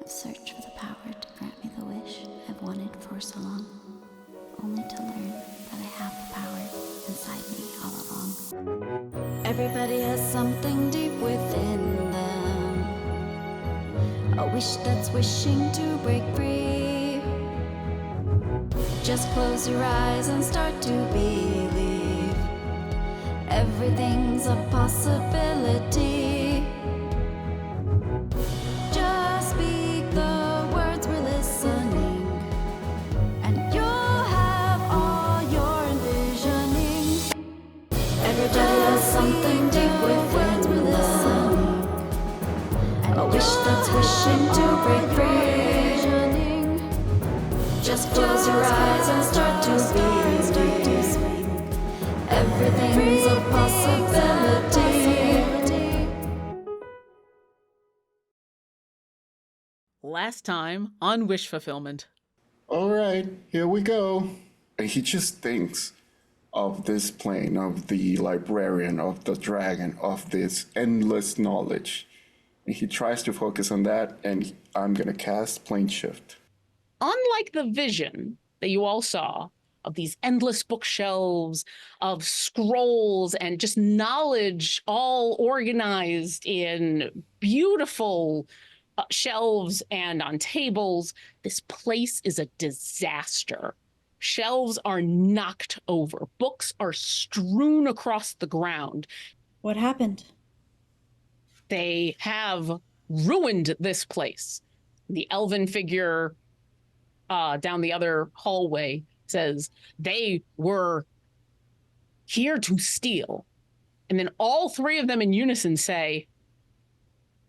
I've searched for the power to grant me the wish I've wanted for so long, only to learn that I have the power inside me all along. Everybody has something deep within them, a wish that's wishing to break free. Just close your eyes and start to believe everything's a possibility. Just speak the words we're listening, and you'll have all you're envisioning. Everybody has something deep within them, a wish that's wishing to break free. Just close your eyes and start to speak. Everything's a possibility. Last time on Wish Fulfillment. All right, here we go. And he just thinks of this plane, of the librarian, of the dragon, of this endless knowledge. And he tries to focus on that, and I'm going to cast Plane Shift. Unlike the vision that you all saw of these endless bookshelves of scrolls and just knowledge all organized in beautiful shelves and on tables, this place is a disaster. Shelves are knocked over. Books are strewn across the ground. What happened? They have ruined this place. The elven figure down the other hallway says they were here to steal. And then all three of them in unison say,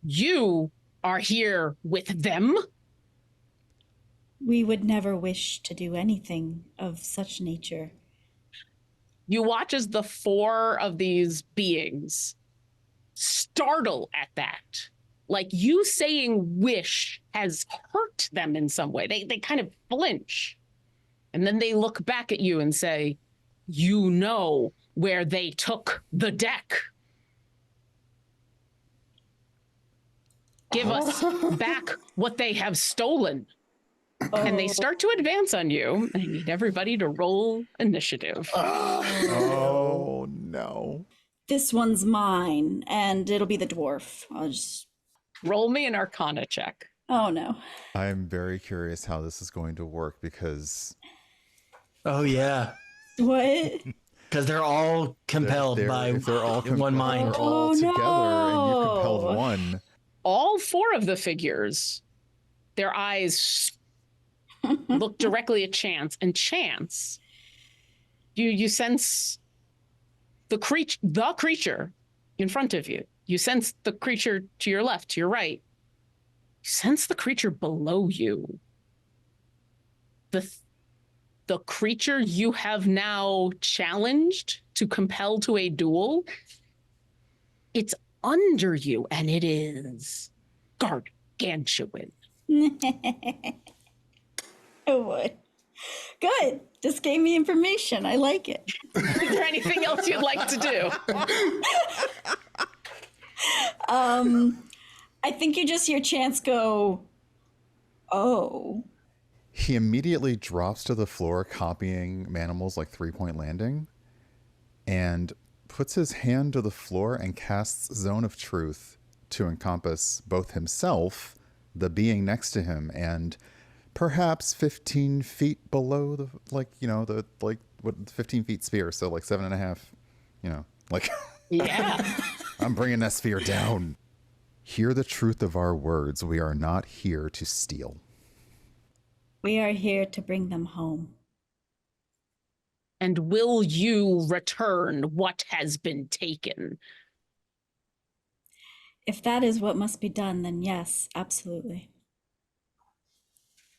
you are here with them? We would never wish to do anything of such nature. You watch as the four of these beings startle at that. Like you saying wish has hurt them in some way. They kind of flinch. And then they look back at you and say, you know where they took the deck. Give us back what they have stolen. Oh. And they start to advance on you. I need everybody to roll initiative. Oh, no. This one's mine, and it'll be the dwarf. I'll just... Roll me an Arcana check. Oh, no. I'm very curious how this is going to work because... Oh, yeah. What? Because they're all compelled by one mind. They're all together, and you compelled one. All four of the figures, their eyes look directly at Chance, and Chance, you sense the creature in front of you. You sense the creature to your left, to your right. You sense the creature below you. The creature you have now challenged to compel to a duel, it's under you, and it is gargantuan. Oh, boy. Good. This gave me information. I like it. Is there anything else you'd like to do? I think you just hear Chance go, oh. He immediately drops to the floor, copying Manamal's like 3-point landing, and puts his hand to the floor and casts Zone of Truth to encompass both himself, the being next to him, and perhaps 15 feet below the 15 feet sphere. So like 7.5, Yeah. I'm bringing that sphere down. Hear the truth of our words. We are not here to steal. We are here to bring them home. And will you return what has been taken? If that is what must be done, then yes, absolutely.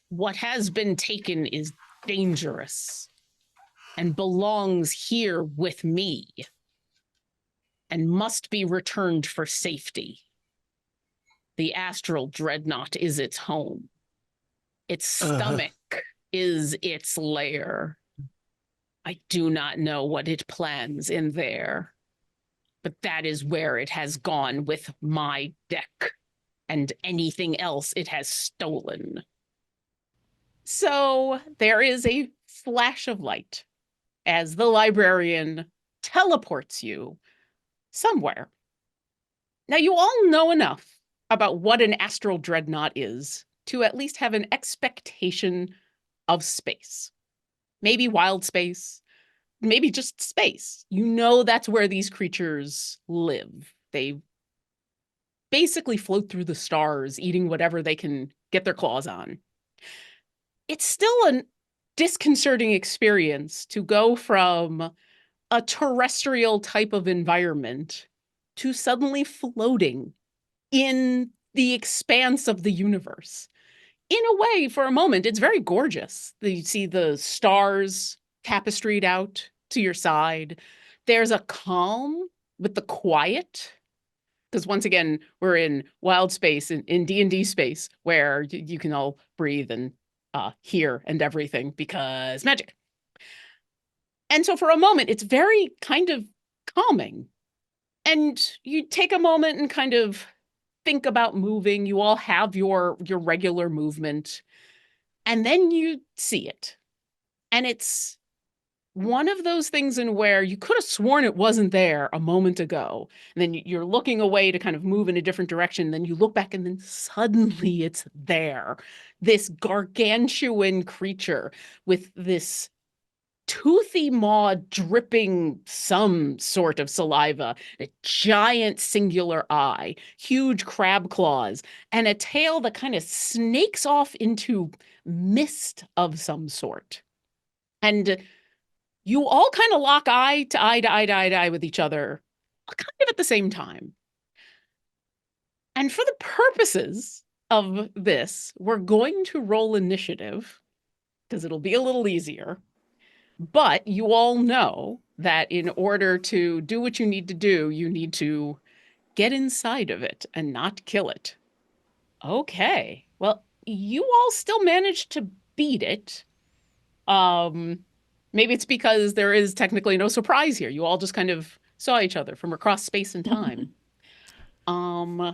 What has been taken is dangerous and belongs here with me and must be returned for safety. The astral dreadnought is its home. Its stomach is its lair. I do not know what it plans in there, but that is where it has gone with my deck and anything else it has stolen. So there is a flash of light as the librarian teleports you somewhere. Now, you all know enough about what an astral dreadnought is to at least have an expectation of space. Maybe wild space, maybe just space. You know that's where these creatures live. They basically float through the stars, eating whatever they can get their claws on. It's still a disconcerting experience to go from a terrestrial type of environment to suddenly floating in the expanse of the universe. In a way, for a moment, it's very gorgeous. You see the stars tapestried out to your side. There's a calm with the quiet. Because once again, we're in wild space, in D&D space, where you can all breathe and hear and everything because magic. And so for a moment, it's very kind of calming. And you take a moment and kind of think about moving. You all have your regular movement. And then you see it. And it's one of those things in where you could have sworn it wasn't there a moment ago. And then you're looking away to kind of move in a different direction. Then you look back and then suddenly it's there. This gargantuan creature with this toothy maw dripping some sort of saliva, a giant singular eye, huge crab claws, and a tail that kind of snakes off into mist of some sort. And you all kind of lock eye to eye to eye to eye to eye with each other, kind of at the same time. And for the purposes of this, we're going to roll initiative, because it'll be a little easier. But you all know that in order to do what you need to do, you need to get inside of it and not kill it. Okay. Well, you all still managed to beat it. Maybe it's because there is technically no surprise here. You all just kind of saw each other from across space and time. I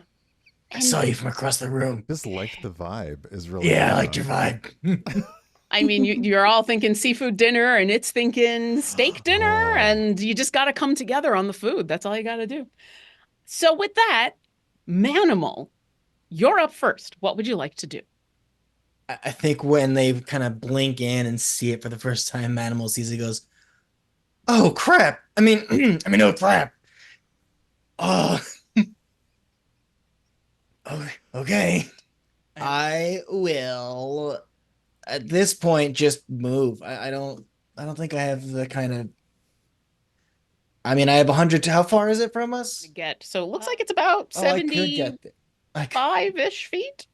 saw you from across the room. Just like the vibe is really I liked your vibe. I mean, you're all thinking seafood dinner and it's thinking steak dinner, and you just got to come together on the food. That's all you got to do. So with that, Manamal, you're up first. What would you like to do? I think when they kind of blink in and see it for the first time, Manamal sees it, goes, "Oh crap! Oh crap! Oh, okay. I will." At this point, just move. I don't think I have the kind of. I have 100. How far is it from us? So it looks like it's about 75-ish feet.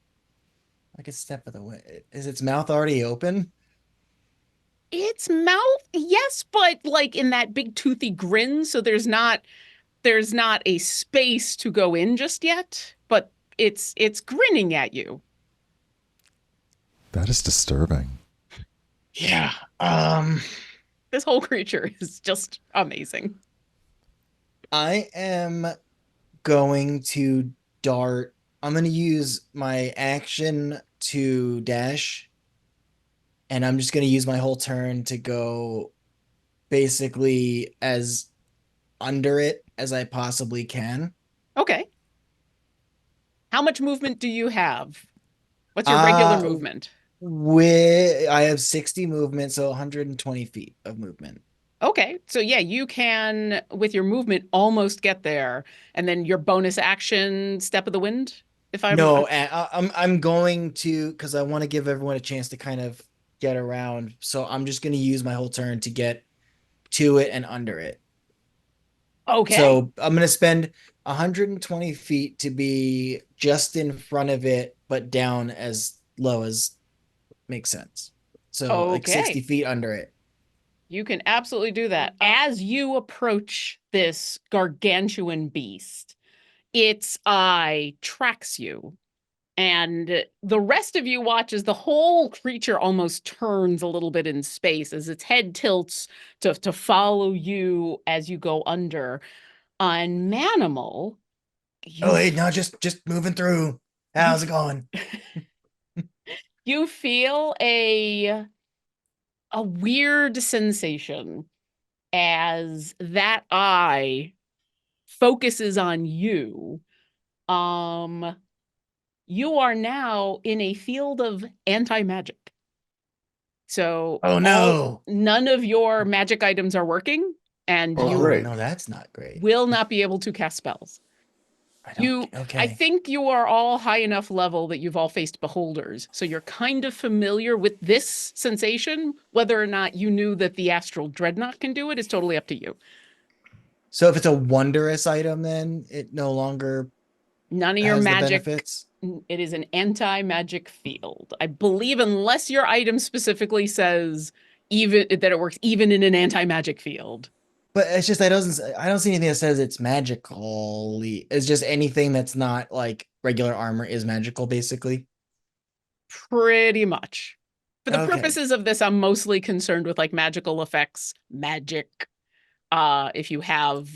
I could step of the way. Is its mouth already open? Its mouth, yes, but like in that big toothy grin. So there's not a space to go in just yet. But it's grinning at you. That is disturbing. Yeah. This whole creature is just amazing. I am going to dart. I'm going to use my action to dash. And I'm just going to use my whole turn to go basically as under it as I possibly can. Okay. How much movement do you have? What's your regular movement? I have 60 movement, so 120 feet of movement. Okay, so yeah, you can, with your movement, almost get there, and then your bonus action, step of the wind. I'm going to, because I want to give everyone a chance to kind of get around. So I'm just going to use my whole turn to get to it and under it. Okay. So I'm going to spend 120 feet to be just in front of it, but down as low as makes sense. So like 60 feet under it. You can absolutely do that. As you approach this gargantuan beast, its eye tracks you. And the rest of you watch as the whole creature almost turns a little bit in space as its head tilts to follow you as you go under. On Manamal, wait, no, just moving through. How's it going? You feel a weird sensation as that eye focuses on you. You are now in a field of anti-magic. So Oh no. none of your magic items are working, and Oh, you great. No, that's not great. will not be able to cast spells. Okay. I think you are all high enough level that you've all faced beholders. So you're kind of familiar with this sensation. Whether or not you knew that the astral dreadnought can do it is totally up to you. So if it's a wondrous item, then it no longer None of your has the magic. benefits. It is an anti-magic field. I believe unless your item specifically says even that it works even in an anti-magic field. But it's just I don't see anything that says it's magically. It's just anything that's not like regular armor is magical, basically. Pretty much. For the Okay. purposes of this, I'm mostly concerned with like magical effects, magic. If you have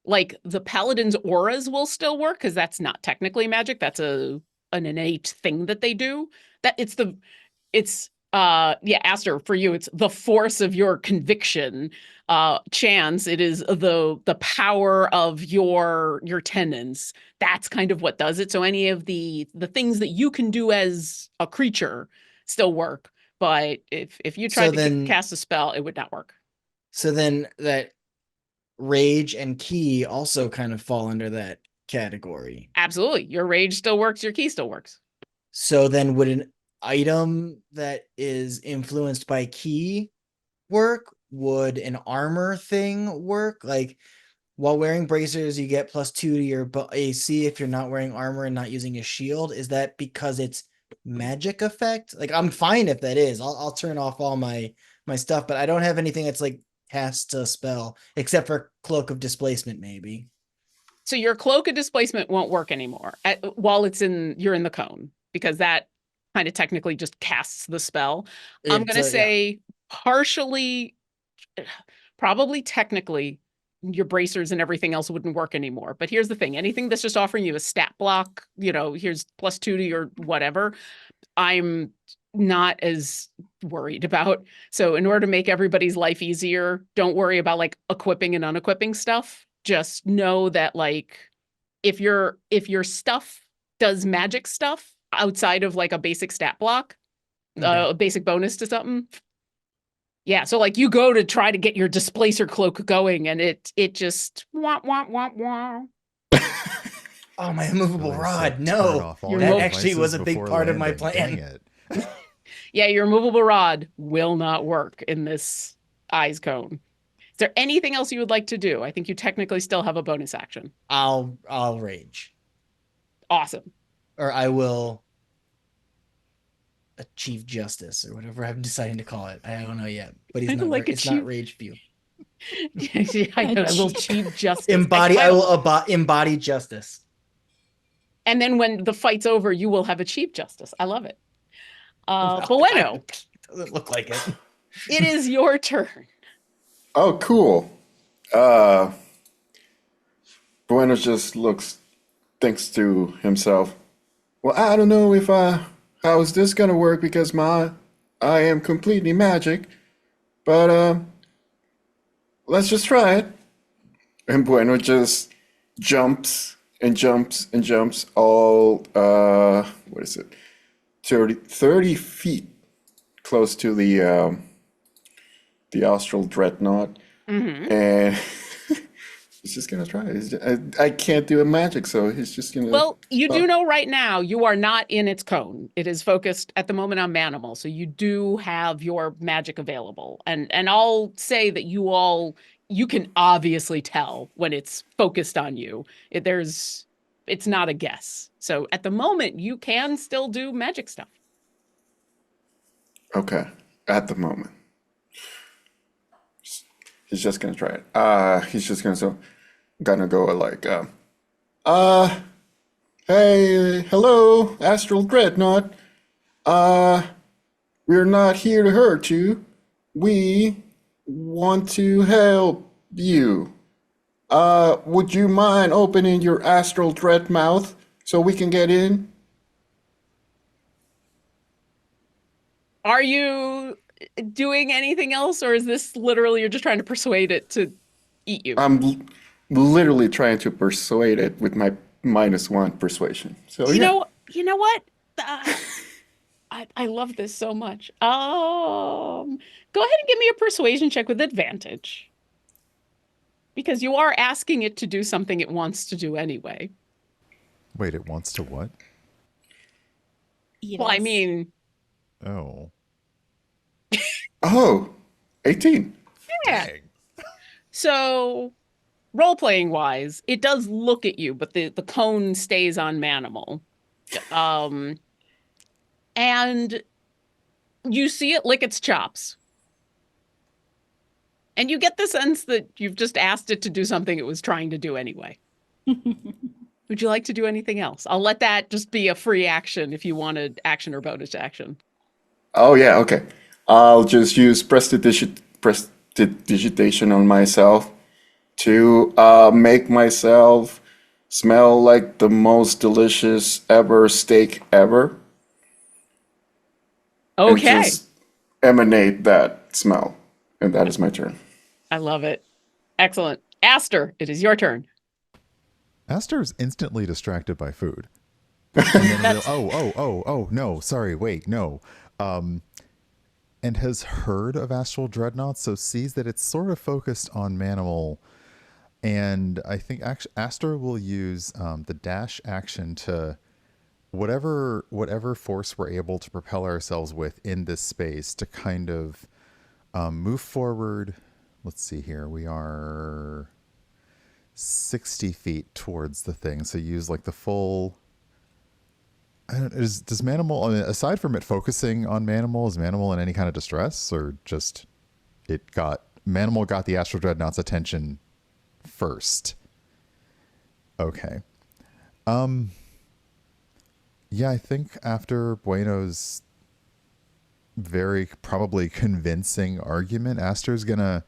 like the paladin's auras will still work because that's not technically magic. That's an innate thing that they do. That it's yeah, Aster, for you, it's the force of your conviction. Chance, it is the power of your tenets. That's kind of what does it. So any of the things that you can do as a creature still work. But if you tried to cast a spell, it would not work. So then that rage and key also kind of fall under that category. Absolutely. Your rage still works, your key still works. So then would an item that is influenced by key work? Would an armor thing work? Like while wearing bracers, you get +2 to your AC if you're not wearing armor and not using a shield. Is that because it's magic effect? Like I'm fine if that is. I'll turn off all my stuff, but I don't have anything that's like cast a spell except for Cloak of Displacement, maybe. So your Cloak of Displacement won't work anymore while you're in the cone, because that kind of technically just casts the spell. I'm going to say partially, probably technically, your bracers and everything else wouldn't work anymore. But here's the thing. Anything that's just offering you a stat block, here's +2 to your whatever, I'm not as worried about. So in order to make everybody's life easier, don't worry about like equipping and unequipping stuff. Just know that like if your stuff does magic stuff outside of like a basic stat block, a basic bonus to something. Yeah, so like you go to try to get your displacer cloak going and it just womp womp womp womp. Oh, my immovable Really rod. said No, turn off all that your actually was a devices big before part of my landing. plan. Dang it. Yeah, your immovable rod will not work in this eyes cone. Is there anything else you would like to do? I think you technically still have a bonus action. I'll rage. Awesome. Or I will achieve justice or whatever I'm deciding to call it. I don't know yet. But he's I not like it's not rage view. I will achieve justice. I will embody justice. And then when the fight's over, you will have achieved justice. I love it. Booeno. It doesn't look like it. It is your turn. Oh, cool. Booeno just thinks to himself, well, I don't know if how is this gonna work because I am completely magic, but let's just try it. And Booeno just jumps and jumps and jumps all what is it? 30 feet close to the Astral Dreadnought. Mm-hmm. And he's just gonna try it. I can't do a magic, so he's just gonna. Well, you do know right now you are not in its cone. It is focused at the moment on Manamal, so you do have your magic available. And I'll say that you can obviously tell when it's focused on you. It's not a guess. So at the moment, you can still do magic stuff. Okay, at the moment. He's just gonna try it. He's just gonna go like, hey, hello, Astral Dreadnought. We're not here to hurt you. We want to help you. Would you mind opening your Astral Dread mouth so we can get in? Are you doing anything else, or is this literally you're just trying to persuade it to eat you? Literally trying to persuade it with my -1 persuasion. So yeah. You know what? Uh, I love this so much. Go ahead and give me a persuasion check with advantage. Because you are asking it to do something it wants to do anyway. Wait, it wants to what? Eat Well, I us. mean, Oh. Oh, 18. yeah. Dang. So role-playing wise, it does look at you, but the cone stays on Manimal. And you see it lick its chops. And you get the sense that you've just asked it to do something it was trying to do anyway. Would you like to do anything else? I'll let that just be a free action if you wanted action or bonus action. Oh yeah, okay. I'll just use prestidigitation on myself to make myself smell like the most delicious ever steak ever, and Okay. just emanate that smell. And that is my turn. I love it. Excellent. Aster, it is your turn. Aster is instantly distracted by food. And then no, sorry, wait, no. And has heard of astral dreadnoughts, so sees that it's sort of focused on Manimal. And I think Aster will use the dash action to whatever force we're able to propel ourselves with in this space to kind of move forward. Let's see here. We are 60 feet towards the thing. So use like the full... does Manimal, I mean, aside from it focusing on Manimal, is Manimal in any kind of distress, or just Manimal got the Astral Dreadnought's attention first? Okay. Yeah, I think after Bueno's very probably convincing argument, Aster's gonna,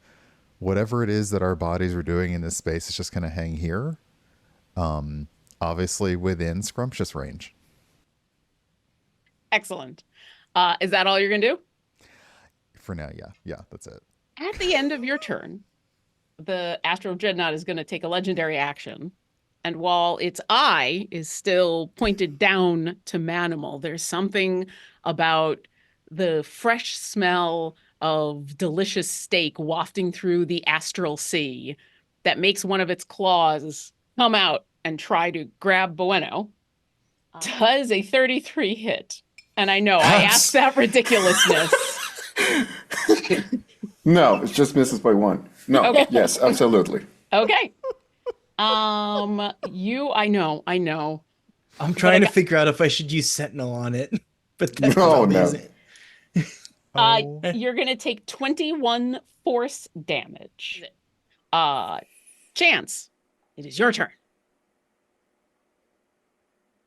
whatever it is that our bodies are doing in this space, is just gonna hang here. Obviously within scrumptious range. Excellent. Is that all you're going to do? For now, yeah. Yeah, that's it. At the end of your turn, the Astral Dreadnought is going to take a legendary action. And while its eye is still pointed down to Manimal, there's something about the fresh smell of delicious steak wafting through the astral sea that makes one of its claws come out and try to grab Booeno. Does a 33 hit? And I know I asked that ridiculousness. No, it just misses by 1. No, Okay. yes, absolutely. Okay. I know. I'm trying to figure out if I should use Sentinel on it, but that No, probably no. isn't. You're gonna take 21 force damage. Chance, it is your turn.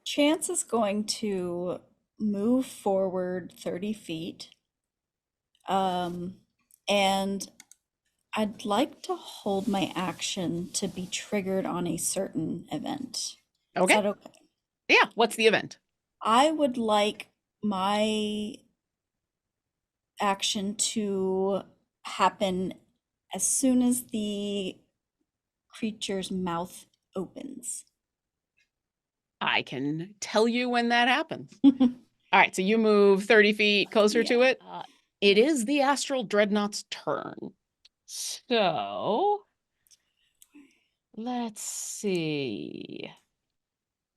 Chance is going to move forward 30 feet. And I'd like to hold my action to be triggered on a certain event. Okay. Is that okay? Yeah, what's the event? I would like my action to happen as soon as the creature's mouth opens. I can tell you when that happens. All right, so you move 30 feet closer to it. It is the Astral Dreadnought's turn. So, let's see.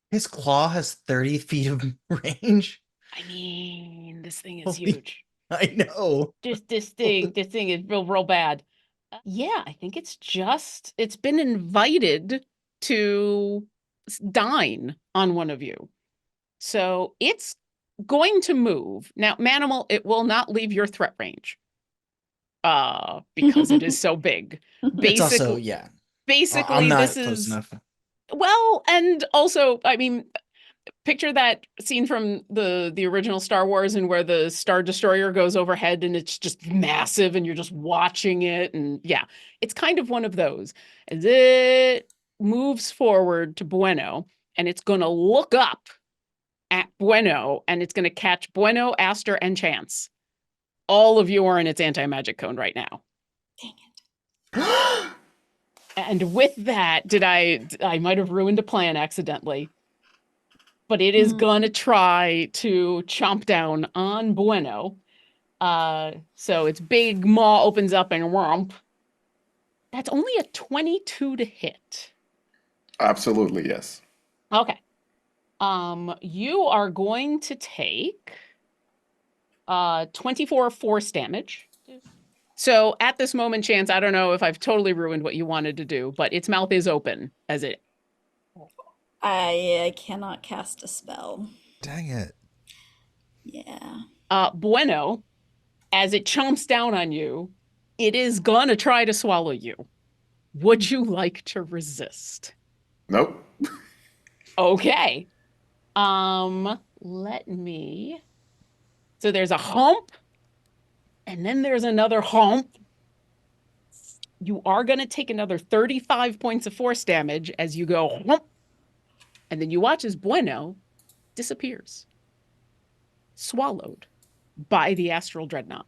His claw has 30 feet of range. I mean, this thing is Holy- huge. I know. This thing is real bad. Yeah, I think it's been invited to dine on one of you. So it's going to move. Now, Manimal, it will not leave your threat range. Because it is so big. It's also, yeah. Basically, I'm not this close is enough. well, and also, I mean, picture that scene from the original Star Wars, and where the Star Destroyer goes overhead and it's just massive and you're just watching it. And yeah, it's kind of one of those. As it moves forward to Booeno, and it's going to look up at Booeno, and it's going to catch Booeno, Aster, and Chance. All of you are in its anti-magic cone right now. Dang it. And with that, I might have ruined a plan accidentally, but it is going to try to chomp down on Booeno. So its big maw opens up and whomp. That's only a 22 to hit. Absolutely, yes. Okay. You are going to take 24 force damage. So at this moment, Chance, I don't know if I've totally ruined what you wanted to do, but its mouth is open as it. I cannot cast a spell. Dang it. Yeah. Booeno, as it chomps down on you, it is gonna try to swallow you. Would you like to resist? Nope. Okay. Let me. So there's a hump, and then there's another hump. You are going to take another 35 points of force damage as you go hump, and then you watch as Booeno disappears, swallowed by the astral dreadnought.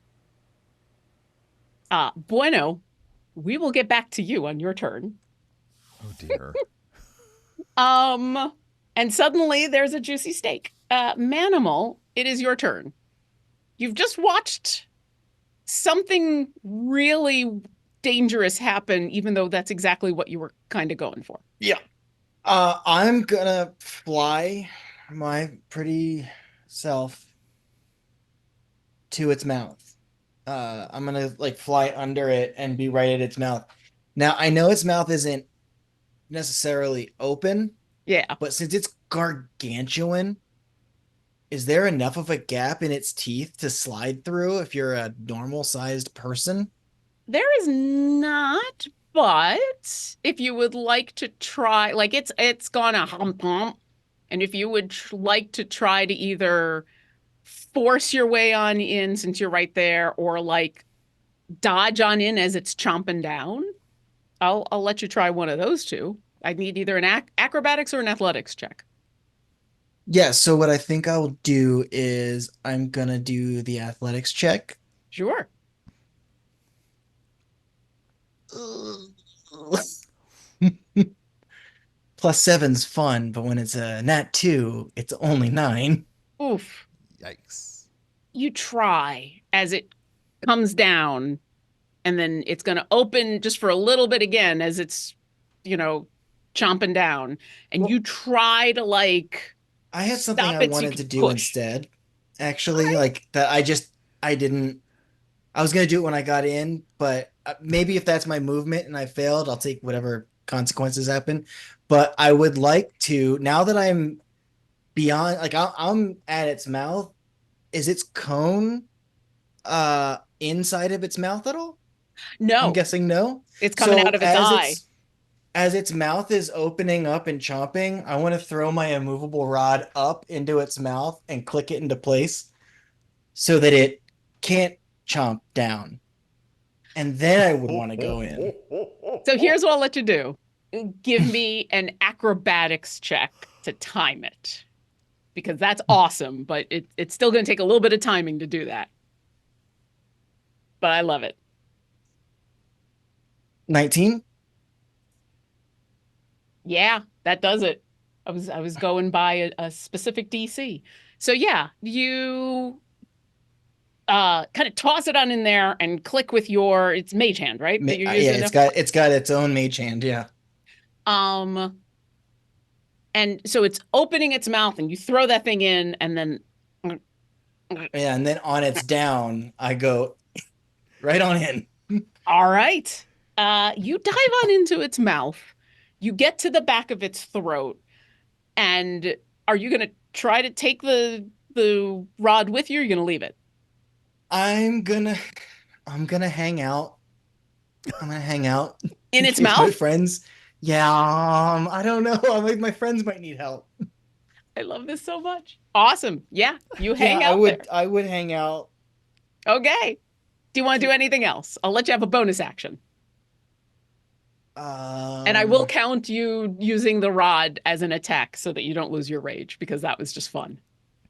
Booeno, we will get back to you on your turn. Oh dear. And suddenly there's a juicy steak. Manamal, it is your turn. You've just watched something really dangerous happen, even though that's exactly what you were kind of going for. Yeah. I'm gonna fly my pretty self to its mouth. I'm gonna like fly under it and be right at its mouth. Now I know its mouth isn't necessarily open, Yeah. but since it's gargantuan, is there enough of a gap in its teeth to slide through if you're a normal sized person? There is not, but if you would like to try, like it's gonna hump hump, and if you would like to try to either force your way on in since you're right there, or like dodge on in as it's chomping down, I'll let you try one of those two. I need either an acrobatics or an athletics check. Yeah, so what I think I'll do is I'm gonna do the athletics check. Sure. +7's fun, but when it's a nat 2, it's only 9. Oof. Yikes. You try as it comes down, and then it's going to open just for a little bit again as it's, chomping down. And you try to like. I had something stop I it so you wanted to can do push. instead. Actually, like that I was gonna do it when I got in, but maybe if that's my movement and I failed, I'll take whatever consequences happen. But I would like to, now that I'm beyond, like I'm at its mouth, is its cone inside of its mouth at all? No. I'm guessing no. It's coming out of its eye. As its mouth is opening up and chomping, I want to throw my immovable rod up into its mouth and click it into place so that it can't chomp down. And then I would want to go in. So here's what I'll let you do. Give me an acrobatics check to time it, because that's awesome, but it's still going to take a little bit of timing to do that. But I love it. 19? Yeah, that does it. I was going by a specific DC. So yeah, you kind of toss it on in there and click with it's mage hand, right? That you're using it's got its own mage hand, yeah. And so it's opening its mouth and you throw that thing in, and then Yeah, and then on its down, I go right on in. all right. You dive on into its mouth. You get to the back of its throat, and are you going to try to take the rod with you, or are you going to leave it? I'm gonna hang out. I'm gonna hang out In its case my mouth? friends. Yeah, I don't know. My friends might need help. I love this so much. Awesome. Yeah, you hang out there. I would hang out. Okay. Do you want to do anything else? I'll let you have a bonus action. And I will count you using the rod as an attack so that you don't lose your rage, because that was just fun.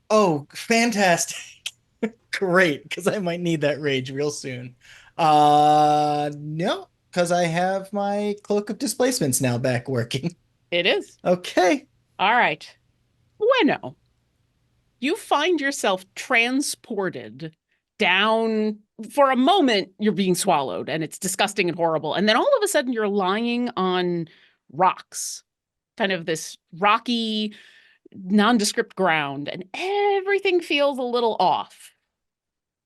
Oh, fantastic. Great, because I might need that rage real soon. No, because I have my Cloak of Displacements now back working. It is. Okay. All right. Bueno. You find yourself transported down. For a moment, you're being swallowed and it's disgusting and horrible. And then all of a sudden, you're lying on rocks, kind of this rocky, nondescript ground, and everything feels a little off.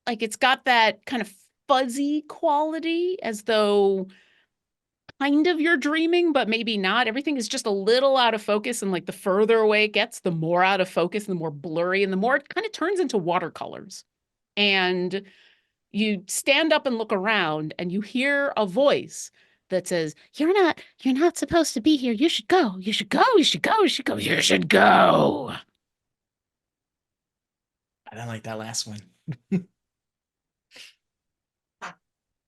Like it's got that kind of fuzzy quality, as though kind of you're dreaming, but maybe not. Everything is just a little out of focus. And like the further away it gets, the more out of focus, and the more blurry, and the more it kind of turns into watercolors. And you stand up and look around and you hear a voice that says, you're not supposed to be here. You should go. You should go. You should go. You should go. You should go. I don't like that last one.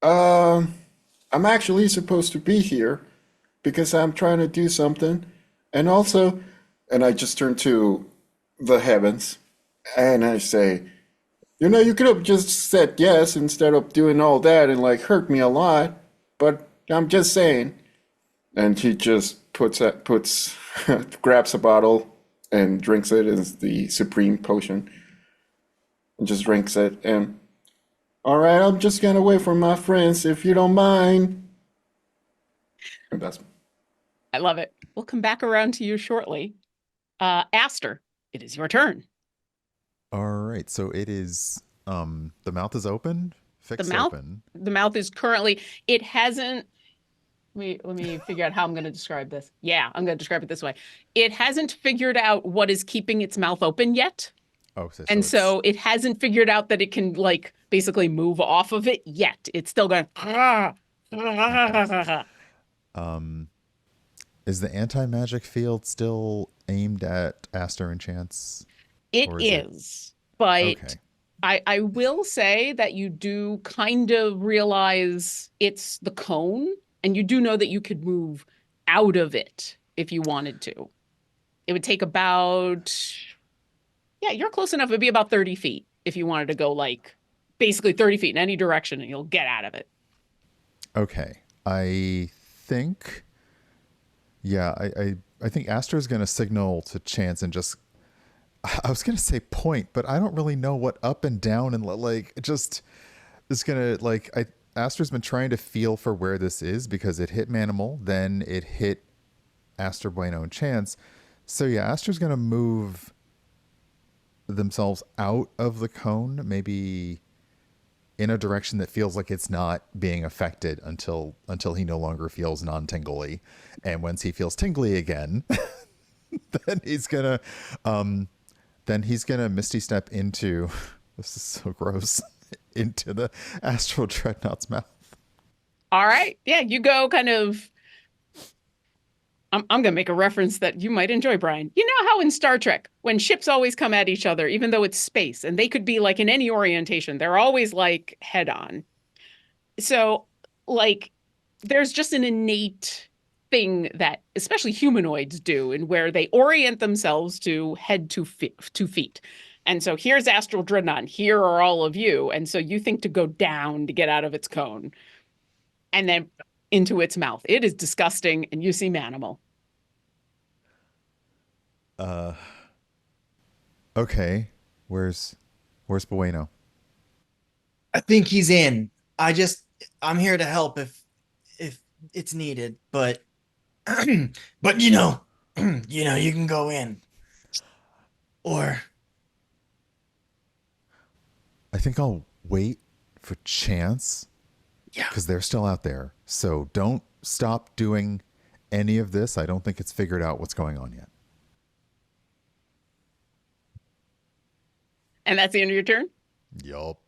I'm actually supposed to be here because I'm trying to do something. And also, and I just turn to the heavens and I say, you could have just said yes instead of doing all that and like hurt me a lot. But I'm just saying. And he just grabs a bottle and drinks it as the supreme potion. And just drinks it. And all right, I'm just gonna wait for my friends if you don't mind. And that's I love it. We'll come back around to you shortly. Aster, it is your turn. All right. So it is the mouth is open, fixed mouth- open. The mouth is currently, it hasn't, let me figure out how I'm going to describe this. Yeah, I'm going to describe it this way. It hasn't figured out what is keeping its mouth open yet. Oh, And so it hasn't figured out that it can like basically move off of it yet. It's still going. Is the anti-magic field still aimed at Aster and Chance? It Or is, but Okay. I will say that you do kind of realize it's the cone, and you do know that you could move out of it if you wanted to. It would take about, yeah, you're close enough. It'd be about 30 feet if you wanted to go like basically 30 feet in any direction, and you'll get out of it. Okay. I think, yeah, I think Aster's going to signal to Chance and just, I was going to say point, but I don't really know what up and down and like, just is going to like, Aster's been trying to feel for where this is because it hit Manamal, then it hit Aster, Booeno, and Chance. So yeah, Aster's going to move themselves out of the cone, maybe in a direction that feels like it's not being affected until he no longer feels non-tingly. And once he feels tingly again, then he's gonna Misty Step into, this is so gross, into the Astral Dreadnought's mouth. All right. Yeah, you go kind of, I'm going to make a reference that you might enjoy, Brian. You know how in Star Trek, when ships always come at each other, even though it's space, and they could be like in any orientation, they're always like head on. So like there's just an innate thing that especially humanoids do, and where they orient themselves to head to feet. And so here's Astral Dreadnought, and here are all of you. And so you think to go down to get out of its cone and then into its mouth. It is disgusting, and you see Manamal. Okay. Where's Booeno? I think he's in. I'm here to help if it's needed, but but you can go in. Or I think I'll wait for Chance. Yeah. Because they're still out there. So don't stop doing any of this. I don't think it's figured out what's going on yet. And that's the end of your turn? Yup.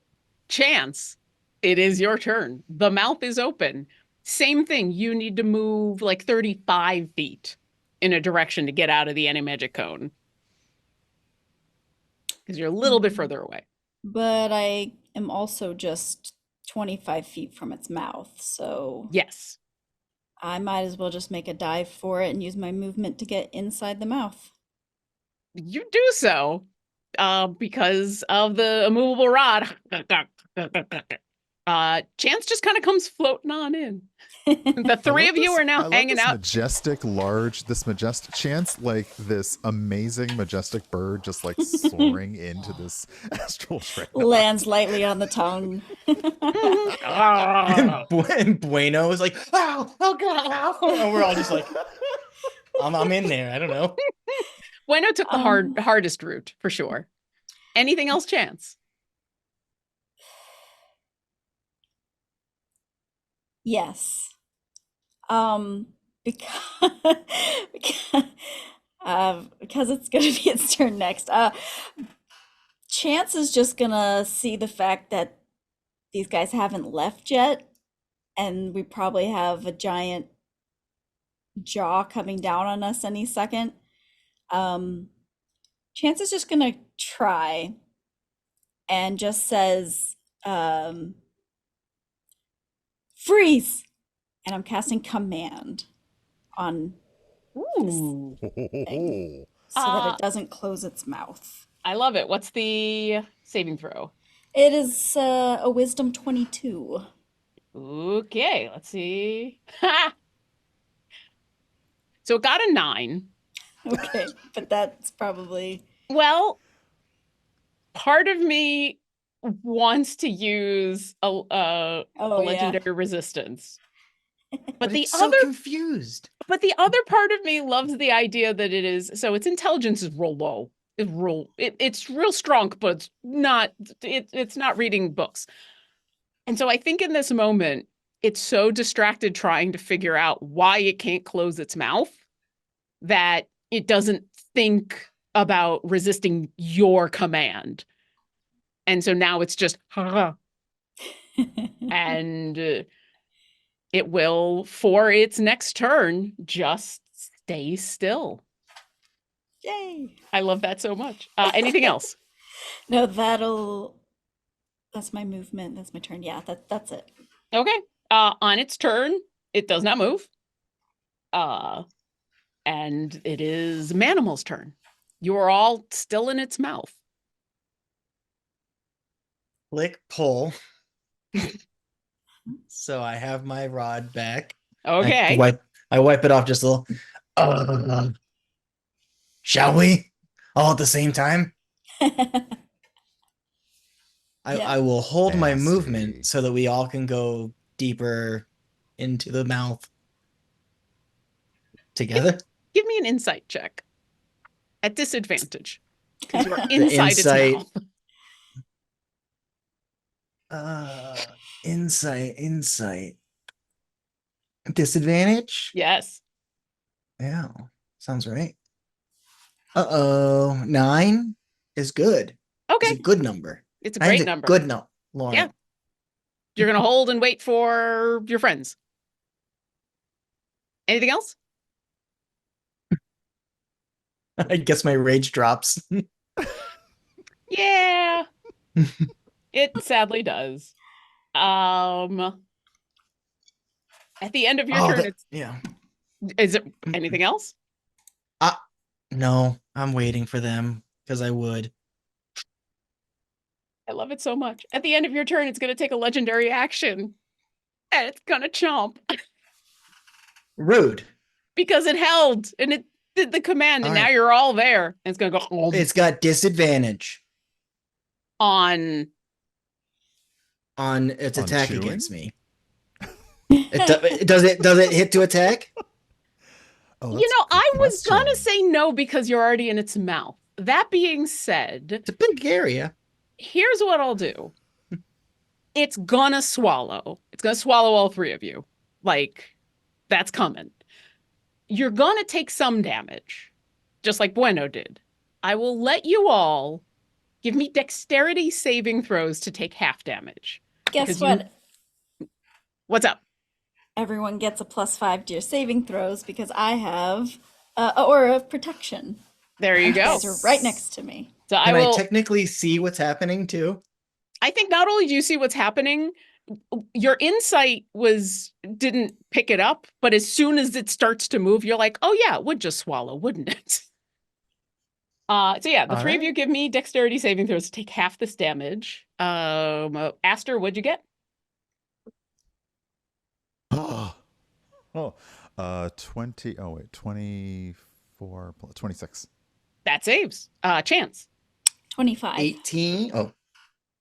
Chance, it is your turn. The mouth is open. Same thing. You need to move like 35 feet in a direction to get out of the anti-magic cone. Because you're a little bit further away. But I am also just 25 feet from its mouth, so Yes. I might as well just make a dive for it and use my movement to get inside the mouth. You do so because of the immovable rod. Chance just kind of comes floating on in. The three of you are I now love hanging this out. majestic Chance, like this amazing majestic bird just like soaring into this astral trail. Lands lightly on the tongue. Ah. And Booeno is like, oh god, and we're all just like, I'm in there. I don't know. Booeno took the hardest route for sure. Anything else, Chance? Yes. Because because it's gonna be its turn next. Chance is just gonna see the fact that these guys haven't left yet, and we probably have a giant jaw coming down on us any second. Chance is just gonna try and just says, freeze! And I'm casting command on Ooh. so that it doesn't close its mouth. I love it. What's the saving throw? It is a wisdom 22. Okay, let's see. So it got a 9. Okay, but that's probably Well, part of me wants to use a yeah. legendary resistance. But the it's so other confused. but the other part of me loves the idea that it is so its intelligence is real low. It's real strong, but it's not reading books. And so I think in this moment, it's so distracted trying to figure out why it can't close its mouth that it doesn't think about resisting your command. And so now it's just, and it will, for its next turn, just stay still. Yay. I love that so much. Anything else? No, that's my movement. That's my turn. Yeah, that's it. Okay. On its turn, it does not move. And it is Manamal's turn. You are all still in its mouth. Click pull. So I have my rod back. Okay. I wipe it off just a little. Shall we? All at the same time? I will hold my Nasty. movement so that we all can go deeper into the mouth together. Give me an insight check. At disadvantage. Because you are The inside insight- its mouth. Insight. Disadvantage? Yes. Yeah, sounds right. 9 is good. It's Okay. a good number. It's a Nine's great number. Good no, Lauren. Yeah. You're going to hold and wait for your friends. Anything else? I guess my rage drops. Yeah. It sadly does. At the end of your turn, yeah. is it anything else? No, I'm waiting for them because I would. I love it so much. At the end of your turn, it's going to take a legendary action. And it's going to chomp. Rude. Because it held and it did the command, and All now right. you're all there. And it's going to go It's got disadvantage on. on its On attack chewing? against me. Does it hit to attack? Oh, You that's know, a good I was going to question. say no because you're already in its mouth. That being said, It's a big area. here's what I'll do. It's gonna swallow. It's gonna swallow all three of you. Like, that's coming. You're gonna take some damage, just like Booeno did. I will let you all give me dexterity saving throws to take half damage. Guess Because what? What's up? Everyone gets a +5 to your saving throws because I have an aura of protection. There you You go. guys are right next to me. So Can I I will. technically see what's happening too? I think not only do you see what's happening, Your insight didn't pick it up, but as soon as it starts to move, you're like, oh yeah, it would just swallow, wouldn't it? So yeah, the All three of right. you give me dexterity saving throws to take half this damage. Aster, what'd you get? Oh, 20. Oh, wait. 24 plus 26. That saves. Chance. 25. 18. Oh,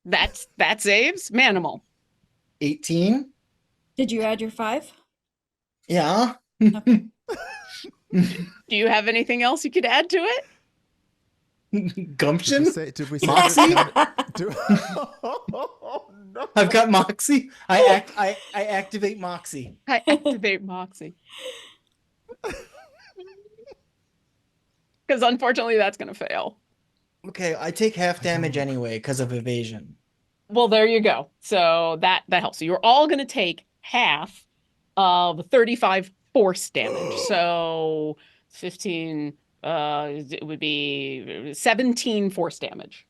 That saves. Manimal. 18. Did you add your 5? Yeah. Okay. Do you have anything else you could add to it? Gumption? Did we say Moxie? Oh, no. I've got Moxie. I activate Moxie. I activate Moxie. Because unfortunately, that's going to fail. Okay, I take half damage anyway because of evasion. Well, there you go. So that helps. So you're all going to take half of 35 force damage. So 15, it would be 17 force damage.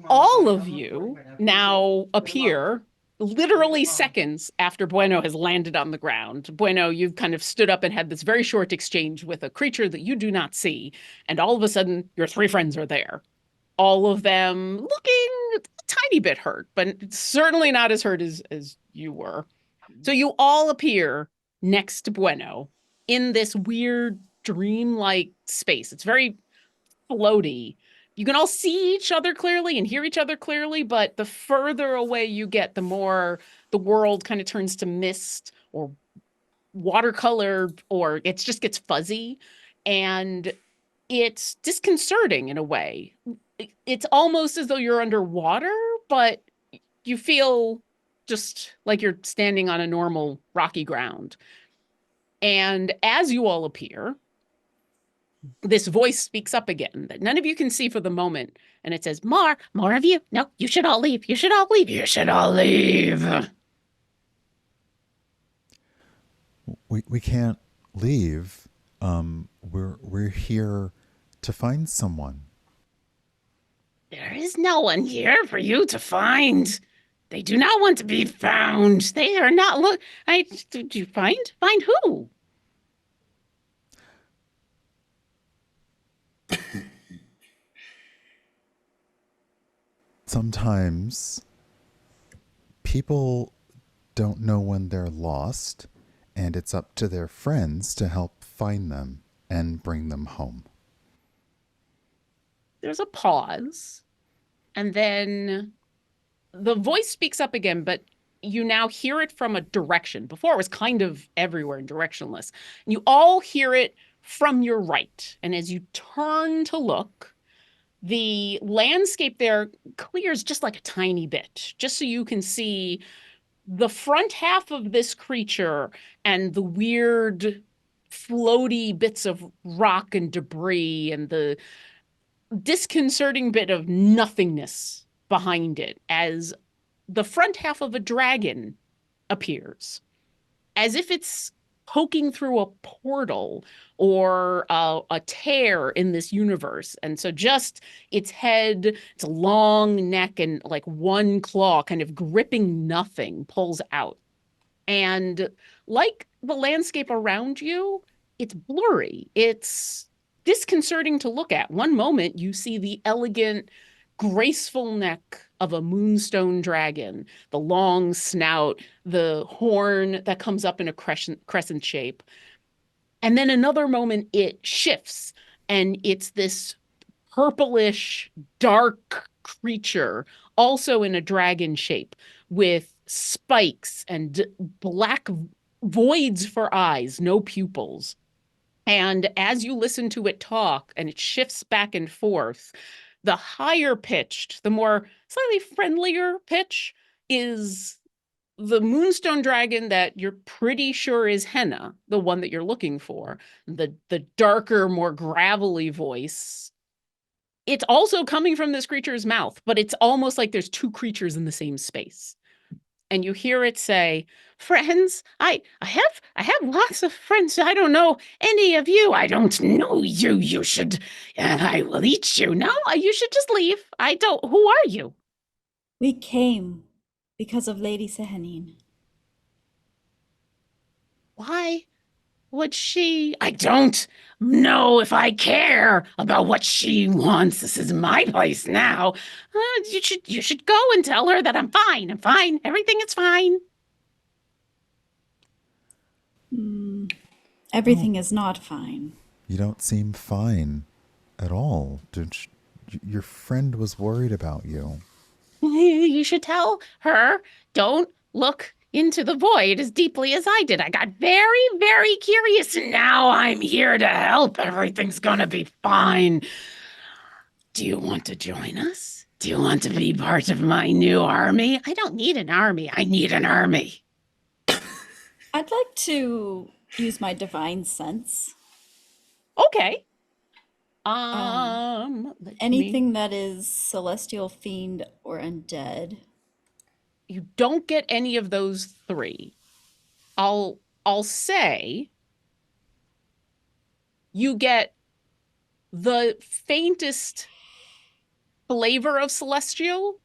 All of you now appear literally seconds after Booeno has landed on the ground. Booeno, you've kind of stood up and had this very short exchange with a creature that you do not see. And all of a sudden, your three friends are there. All of them looking a tiny bit hurt, but certainly not as hurt as you were. So you all appear next to Booeno in this weird dream-like space. It's very floaty. You can all see each other clearly and hear each other clearly, but the further away you get, the more the world kind of turns to mist or watercolor, or it just gets fuzzy. And it's disconcerting in a way. It's almost as though you're underwater, but you feel just like you're standing on a normal rocky ground. And as you all appear, this voice speaks up again that none of you can see for the moment. And it says, more of you. No, you should all leave. You should all leave. You should all leave. We can't leave. We're here to find someone. There is no one here for you to find. They do not want to be found. They are not did you find? Find who? Sometimes people don't know when they're lost, and it's up to their friends to help find them and bring them home. There's a pause, and then the voice speaks up again, but you now hear it from a direction. Before it was kind of everywhere and directionless. And you all hear it from your right. And as you turn to look, the landscape there clears just like a tiny bit, just so you can see the front half of this creature and the weird floaty bits of rock and debris and the disconcerting bit of nothingness behind it as the front half of a dragon appears, as if it's poking through a portal or a tear in this universe. And so just its head, its long neck, and like one claw kind of gripping nothing pulls out. And like the landscape around you, it's blurry. It's disconcerting to look at. One moment you see the elegant, graceful neck of a moonstone dragon, the long snout, the horn that comes up in a crescent shape. And then another moment it shifts and it's this purplish, dark creature, also in a dragon shape, with spikes and black voids for eyes, no pupils. And as you listen to it talk and it shifts back and forth, the higher pitched, the more slightly friendlier pitch is the moonstone dragon that you're pretty sure is Henna, the one that you're looking for. The darker, more gravelly voice, it's also coming from this creature's mouth, but it's almost like there's two creatures in the same space. And you hear it say, friends, I have lots of friends. I don't know any of you. I don't know you. You should, I will eat you. No, you should just leave. Who are you? We came Because of Lady Sehanine. Why would she? I don't know if I care about what she wants. This is my place now. You should go and tell her that I'm fine. I'm fine. Everything is fine. Everything is not fine. You don't seem fine at all. Your friend was worried about you. You should tell her, don't look into the void as deeply as I did. I got very, very curious, and now I'm here to help. Everything's gonna be fine. Do you want to join us? Do you want to be part of my new army? I don't need an army. I need an army. I'd like to use my divine sense. Okay. Let me- Anything that is celestial, fiend, or undead. You don't get any of those three. I'll say you get the faintest flavor of celestial,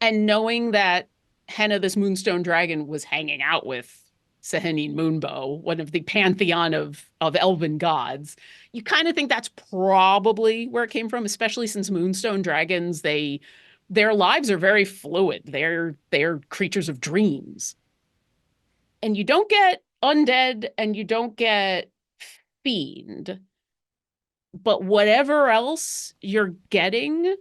and knowing that Henna, this moonstone dragon, was hanging out with Sehanine Moonbow, one of the pantheon of elven gods, you kind of think that's probably where it came from, especially since moonstone dragons, their lives are very fluid. They're creatures of dreams. And you don't get undead and you don't get fiend. But whatever else you're getting,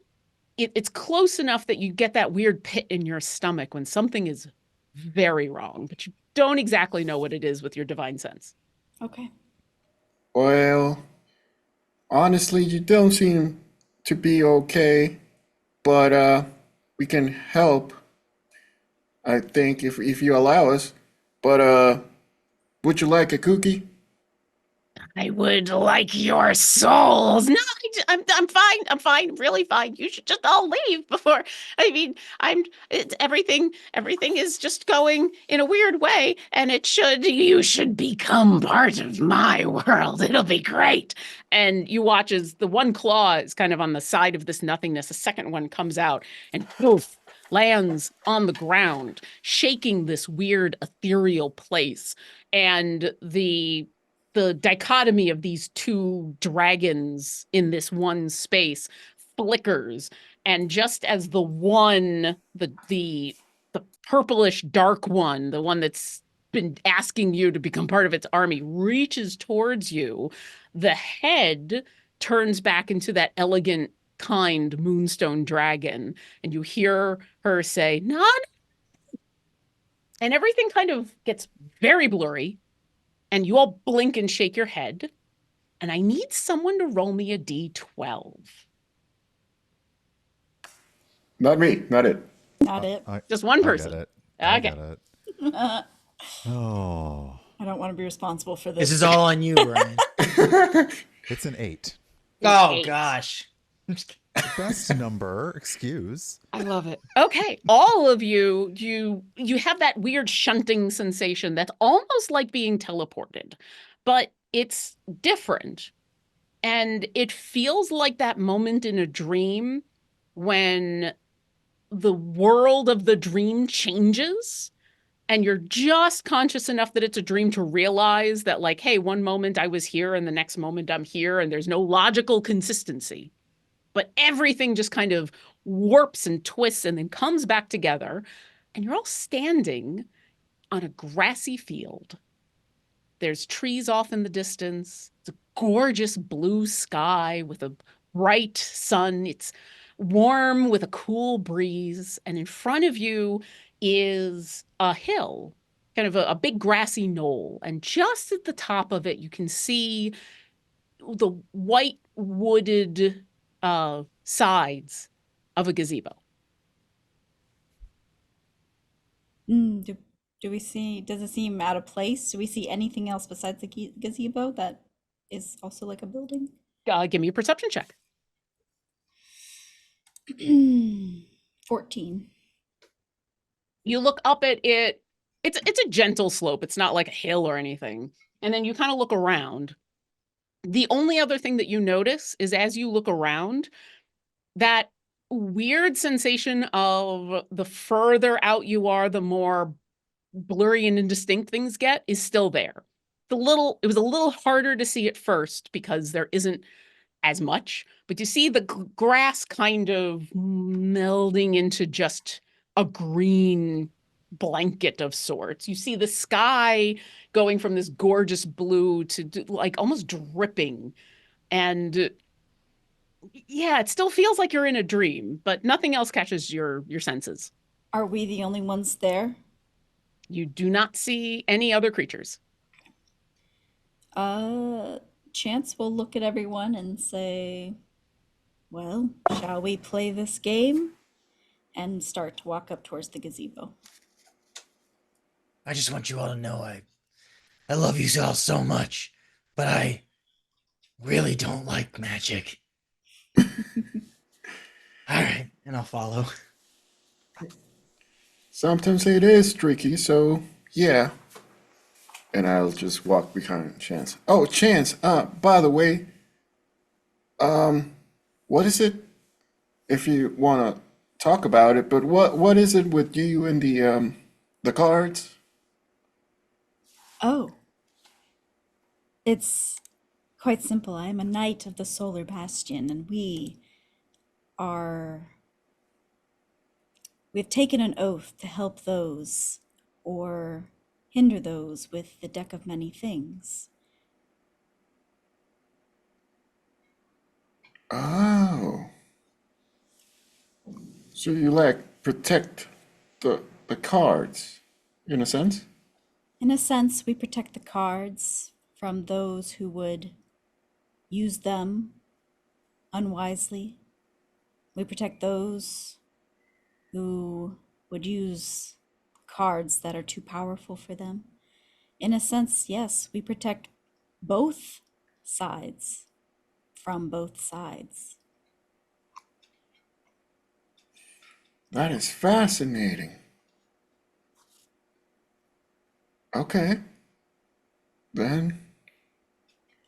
it's close enough that you get that weird pit in your stomach when something is very wrong, but you don't exactly know what it is with your divine sense. Okay. Well, honestly, you don't seem to be okay, but we can help. I think if you allow us. But would you like a cookie? I would like your souls. No, I'm fine. I'm fine. Really fine. You should just all leave before. I mean, everything is just going in a weird way, and you should become part of my world. It'll be great. And you watch as the one claw is kind of on the side of this nothingness. The second one comes out and poof, lands on the ground, shaking this weird ethereal place. And the dichotomy of these two dragons in this one space flickers, and just as the purplish dark one, the one that's been asking you to become part of its army, reaches towards you, the head turns back into that elegant, kind moonstone dragon, and you hear her say, "No," and everything kind of gets very blurry. And you all blink and shake your head. And I need someone to roll me a d12. Not me, not it. Not it. Just one person. I get it. Okay. I get it. Oh, I don't want to be responsible for This this. is all on you, Brian. it's an 8. Oh Eight. gosh. The best number, excuse. I love it. Okay, all of you have that weird shunting sensation that's almost like being teleported, but it's different. And it feels like that moment in a dream when the world of the dream changes and you're just conscious enough that it's a dream to realize that, like, hey, one moment I was here and the next moment I'm here, and there's no logical consistency. But everything just kind of warps and twists and then comes back together. And you're all standing on a grassy field. There's trees off in the distance. It's a gorgeous blue sky with a bright sun. It's warm with a cool breeze. And in front of you is a hill, kind of a big grassy knoll. And just at the top of it, you can see the white wooded sides of a gazebo. Do we see, does it seem out of place? Do we see anything else besides the gazebo that is also like a building? Give me a perception check. 14. You look up at it. It's a gentle slope. It's not like a hill or anything. And then you kind of look around. The only other thing that you notice is as you look around, that weird sensation of the further out you are, the more blurry and indistinct things get is still there. It was a little harder to see at first because there isn't as much, but you see the grass kind of melding into just a green blanket of sorts. You see the sky going from this gorgeous blue to like almost dripping. And yeah, it still feels like you're in a dream, but nothing else catches your senses. Are we the only ones there? You do not see any other creatures. Chance will look at everyone and say, well, shall we play this game? And start to walk up towards the gazebo. I just want you all to know I love you all so much, but I really don't like magic. All right, and I'll follow. Sometimes it is tricky, so yeah. And I'll just walk behind Chance. Oh, Chance, by the way, what is it? If you want to talk about it, but what is it with you and the cards? Oh, it's quite simple. I am a knight of the Solar Bastion, and we've taken an oath to help those or hinder those with the deck of many things. Oh. So you like protect the cards, in a sense? In a sense, we protect the cards from those who would use them unwisely. We protect those who would use cards that are too powerful for them. In a sense, yes, we protect both sides from both sides. That is fascinating. Okay. Then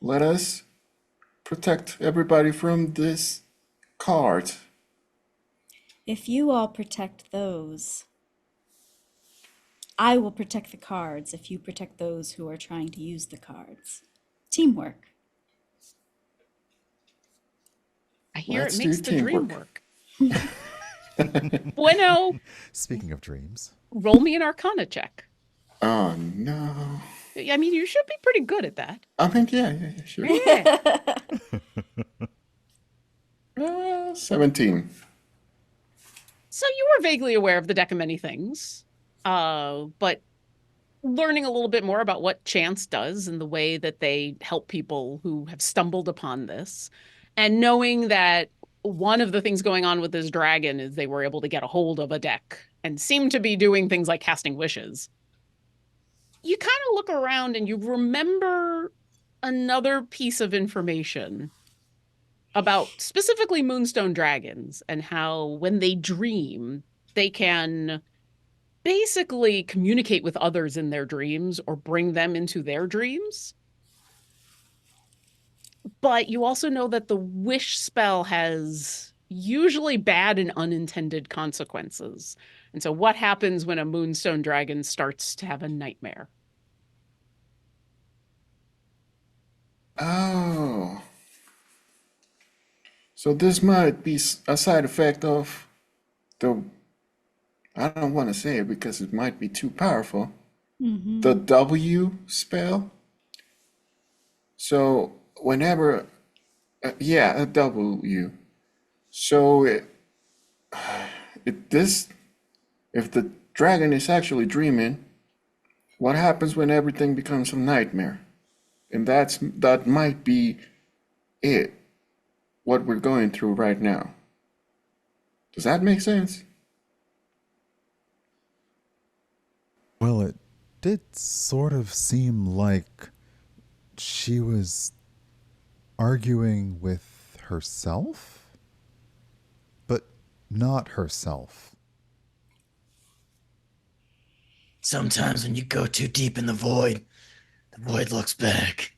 let us protect everybody from this card. If you all protect those, I will protect the cards if you protect those who are trying to use the cards. Teamwork. I hear Let's it do makes the dream teamwork. work. Bueno, Speaking of dreams, roll me an Arcana check. Oh no. I mean, you should be pretty good at that. I think yeah, sure. Yeah. 17. So you were vaguely aware of the deck of many things, but learning a little bit more about what Chance does and the way that they help people who have stumbled upon this, and knowing that one of the things going on with this dragon is they were able to get a hold of a deck and seem to be doing things like casting wishes. You kind of look around and you remember another piece of information about specifically moonstone dragons and how when they dream, they can basically communicate with others in their dreams or bring them into their dreams. But you also know that the wish spell has usually bad and unintended consequences. And so what happens when a moonstone dragon starts to have a nightmare? Oh. So this might be a side effect of the, I don't want to say it because it might be too powerful, the W spell. So whenever, yeah, a W. So if the dragon is actually dreaming, what happens when everything becomes a nightmare? And that might be it, what we're going through right now. Does that make sense? well, it did sort of seem like she was arguing with herself, but not herself. Sometimes when you go too deep in the void looks back.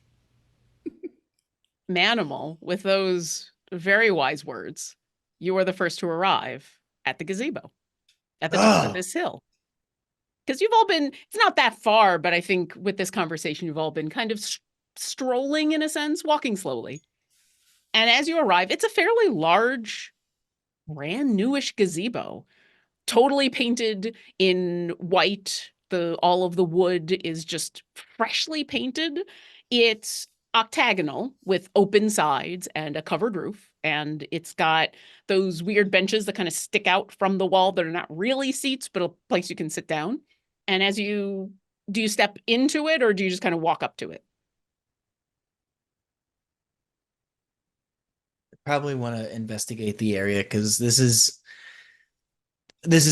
Manamal, with those very wise words, you are the first to arrive at the gazebo at the top of Oh, this hill. Because you've all been, it's not that far, but I think with this conversation, you've all been kind of strolling in a sense, walking slowly. And as you arrive, it's a fairly large, brand newish gazebo, totally painted in white. All of the wood is just freshly painted. It's octagonal with open sides and a covered roof. And it's got those weird benches that kind of stick out from the wall that are not really seats, but a place you can sit down. And do you step into it or do you just kind of walk up to it? probably want to investigate the area because this is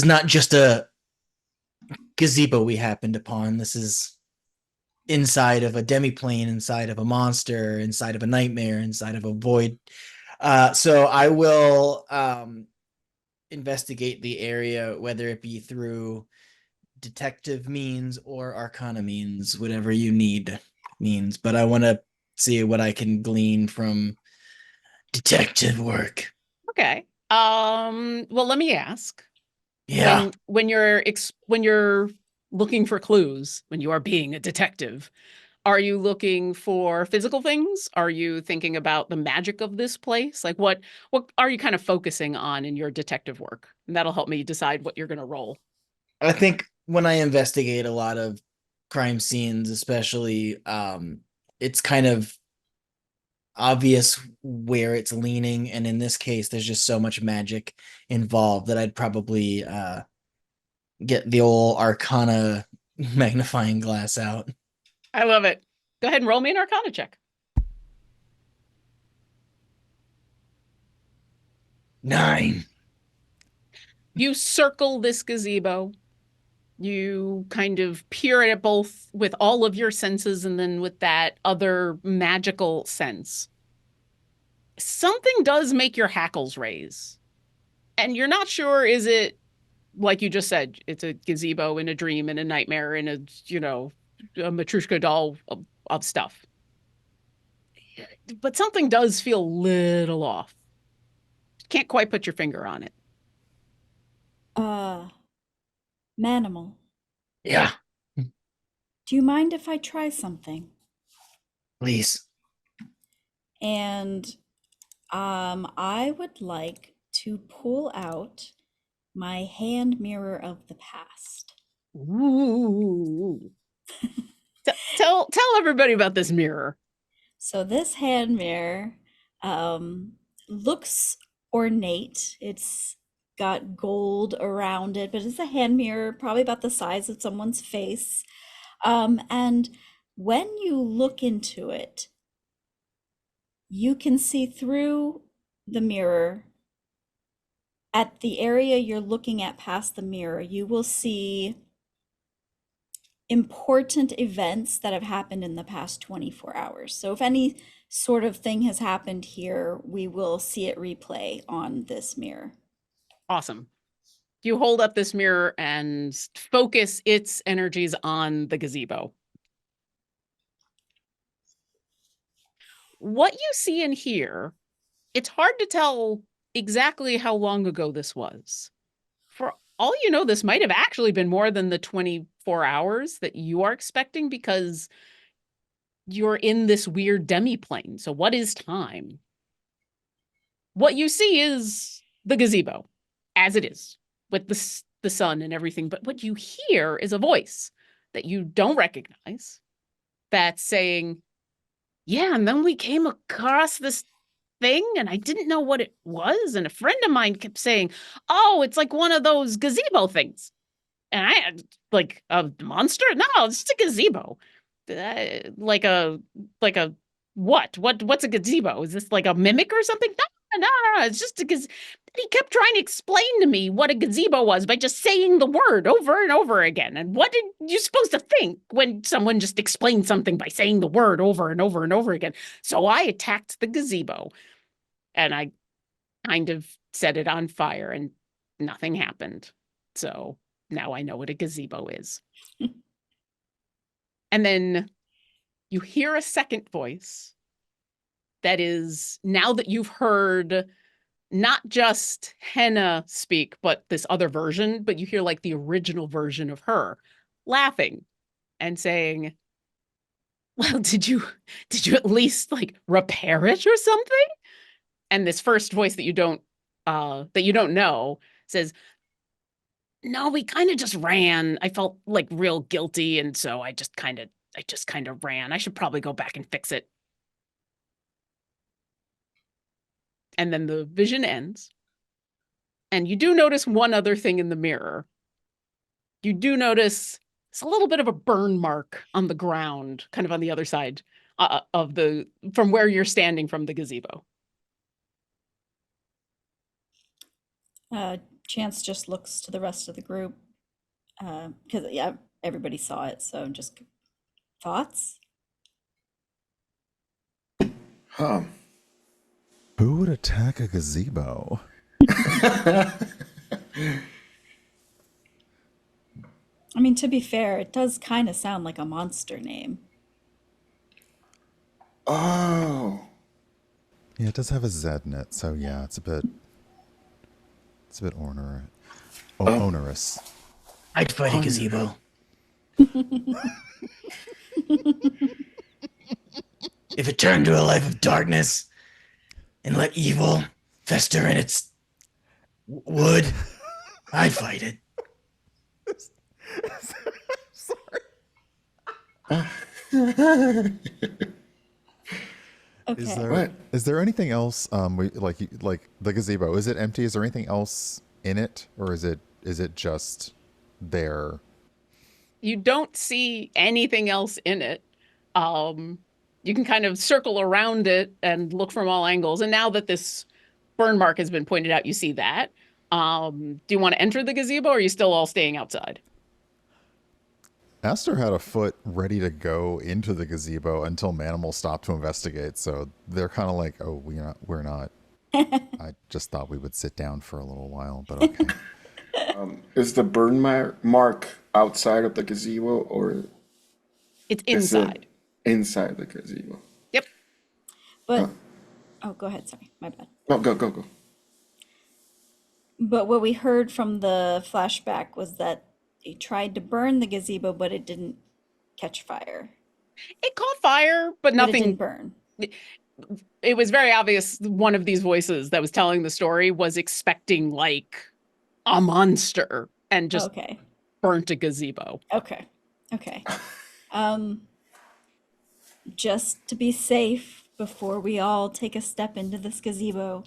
not just a gazebo we happened upon. This is inside of a demiplane, inside of a monster, inside of a nightmare, inside of a void. So I will investigate the area, whether it be through detective means or arcana means, whatever you need means. But I want to see what I can glean from detective work. Okay. Well, let me ask. Yeah. When you're looking for clues, when you are being a detective, are you looking for physical things? Are you thinking about the magic of this place? Like what are you kind of focusing on in your detective work? And that'll help me decide what you're going to roll. I think when I investigate a lot of crime scenes, especially, it's kind of obvious where it's leaning, and in this case, there's just so much magic involved that I'd probably get the old Arcana magnifying glass out. I love it. Go ahead and roll me an Arcana check. 9. You circle this gazebo. You kind of peer at it both with all of your senses and then with that other magical sense. Something does make your hackles raise. And you're not sure, is it, like you just said, it's a gazebo in a dream, in a nightmare, in a, a Matryoshka doll of stuff. But something does feel a little off. Can't quite put your finger on it. Manimal, Yeah, do you mind if I try something? please. And I would like to pull out my hand mirror of the past. Ooh. Tell everybody about this mirror. So this hand mirror looks ornate. It's got gold around it, but it's a hand mirror, probably about the size of someone's face. And when you look into it, you can see through the mirror. At the area you're looking at past the mirror, you will see important events that have happened in the past 24 hours. So if any sort of thing has happened here, we will see it replay on this mirror. Awesome. You hold up this mirror and focus its energies on the gazebo. What you see in here, it's hard to tell exactly how long ago this was. For all you know, this might have actually been more than the 24 hours that you are expecting because you're in this weird demiplane. So what is time? What you see is the gazebo as it is with the sun and everything. But what you hear is a voice that you don't recognize that's saying, yeah, and then we came across this thing and I didn't know what it was. And a friend of mine kept saying, oh, it's like one of those gazebo things. And I had like a monster? No, it's just a gazebo. Like a what's a gazebo? Is this like a mimic or something? No, it's just a gazebo. He kept trying to explain to me what a gazebo was by just saying the word over and over again. And what did you supposed to think when someone just explained something by saying the word over and over and over again? So I attacked the gazebo and I kind of set it on fire and nothing happened. So now I know what a gazebo is. And then you hear a second voice that is, now that you've heard not just Henna speak, but this other version, but you hear like the original version of her laughing and saying, well, did you at least like repair it or something? And this first voice that you don't know says, no, we kind of just ran. I felt like real guilty, and so I just kind of ran. I should probably go back and fix it. And then the vision ends. And you do notice one other thing in the mirror. You do notice it's a little bit of a burn mark on the ground, kind of on the other side from where you're standing from the gazebo. Chance just looks to the rest of the group because yeah, everybody saw it. So just thoughts. Huh. Who would attack a gazebo? I mean, to be fair, it does kind of sound like a monster name. Oh. Yeah, it does have a Z in it, so yeah, it's a bit onerous. I'd fight a gazebo. If it turned to a life of darkness and let evil fester in its wood, I'd fight it. Okay. Is there anything else like the gazebo? Is it empty? Is there anything else in it, or is it just there? You don't see anything else in it. You can kind of circle around it and look from all angles. And now that this burn mark has been pointed out, you see that. Do you want to enter the gazebo, or are you still all staying outside? Aster had a foot ready to go into the gazebo until Manamal stopped to investigate. So they're kind of like, "Oh, we're not." I just thought we would sit down for a little while, but okay. Is the burn mark outside of the gazebo, or It's is it inside. inside the gazebo? Yep. But oh, go ahead. Sorry, my bad. No, go. But what we heard from the flashback was that they tried to burn the gazebo, but it didn't catch fire. It caught fire, but But it nothing. didn't burn. It was very obvious one of these voices that was telling the story was expecting like a monster and just Okay. burnt a gazebo. Okay. Just to be safe, before we all take a step into this gazebo,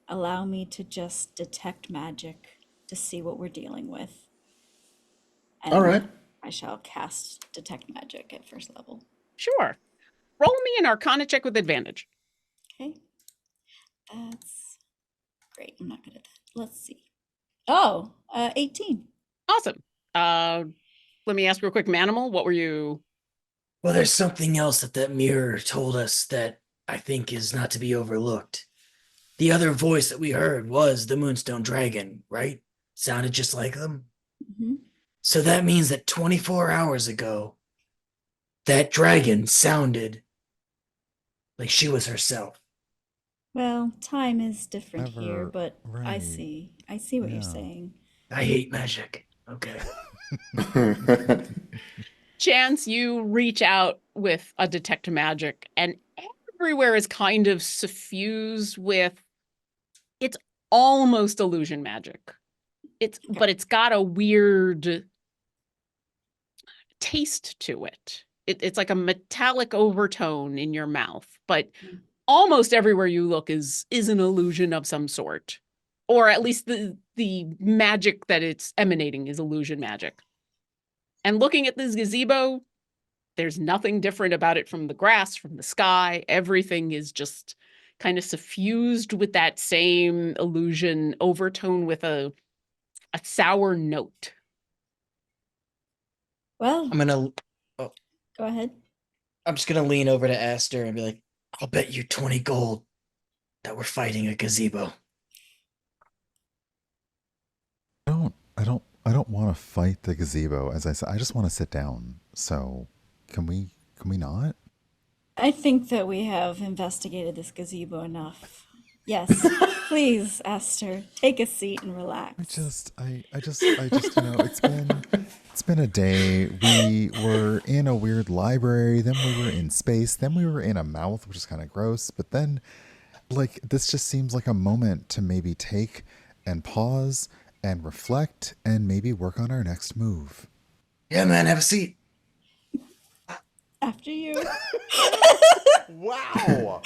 allow me to just detect magic to see what we're dealing with. And All right. I shall cast detect magic at first level. Sure. Roll me an Arcana check with advantage. Okay. That's great. I'm not good at that. Let's see. Oh, 18. Awesome. Let me ask real quick, Manamal, what were you? Well, there's something else that mirror told us that I think is not to be overlooked. The other voice that we heard was the Moonstone Dragon, right? Sounded just like them. Mm-hmm. So that means that 24 hours ago, that dragon sounded like she was herself. Well, time is different here, Ever- but I right. see what you're Yeah. saying. I hate magic. Okay. Chance, you reach out with a detect magic, and everywhere is kind of suffused with, it's almost illusion magic. But it's got a weird taste to it. It's like a metallic overtone in your mouth, but almost everywhere you look is an illusion of some sort, or at least the magic that it's emanating is illusion magic. And looking at this gazebo, there's nothing different about it from the grass, from the sky. Everything is just kind of suffused with that same illusion overtone with a sour note. Well, I'm gonna go ahead. I'm just gonna lean over to Aster and be like, I'll bet you 20 gold that we're fighting a gazebo. I don't want to fight the gazebo. As I said, I just want to sit down. So can we not? I think that we have investigated this gazebo enough. Yes, please, Aster, take a seat and relax. I just, it's been a day. We were in a weird library, then we were in space, then we were in a mouth, which is kind of gross. But then, like, this just seems like a moment to maybe take and pause and reflect and maybe work on our next move. Yeah, man, have a seat. After you. Wow.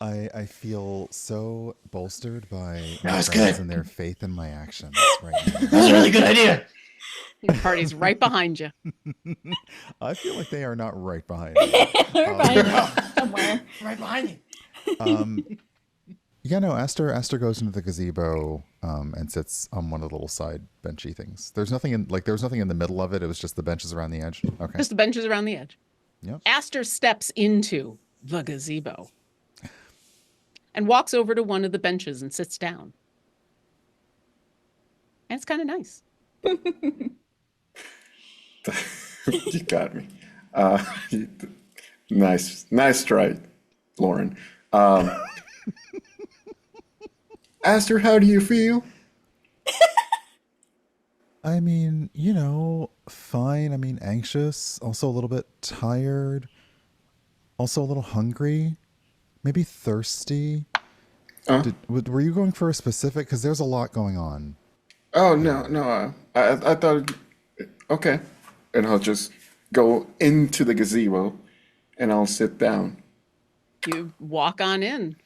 I feel so bolstered by my was friends good. and their faith in my actions right now. That's a really good idea. The party's right behind you. I feel like they are not right behind me. We're behind you somewhere. Right behind you. Yeah, no, Aster goes into the gazebo and sits on one of the little side benchy things. There was nothing in the middle of it. It was just the benches around the edge. Okay. Just the benches around the edge. Yep. Aster steps into the gazebo and walks over to one of the benches and sits down. And it's kind of nice. You got me. Nice try, Lauren. Aster, how do you feel? I mean, fine. I mean, anxious, also a little bit tired, also a little hungry, maybe thirsty. Were you going for a specific? Because there's a lot going on. Oh, no. I thought, okay. And I'll just go into the gazebo and I'll sit down. You walk on in.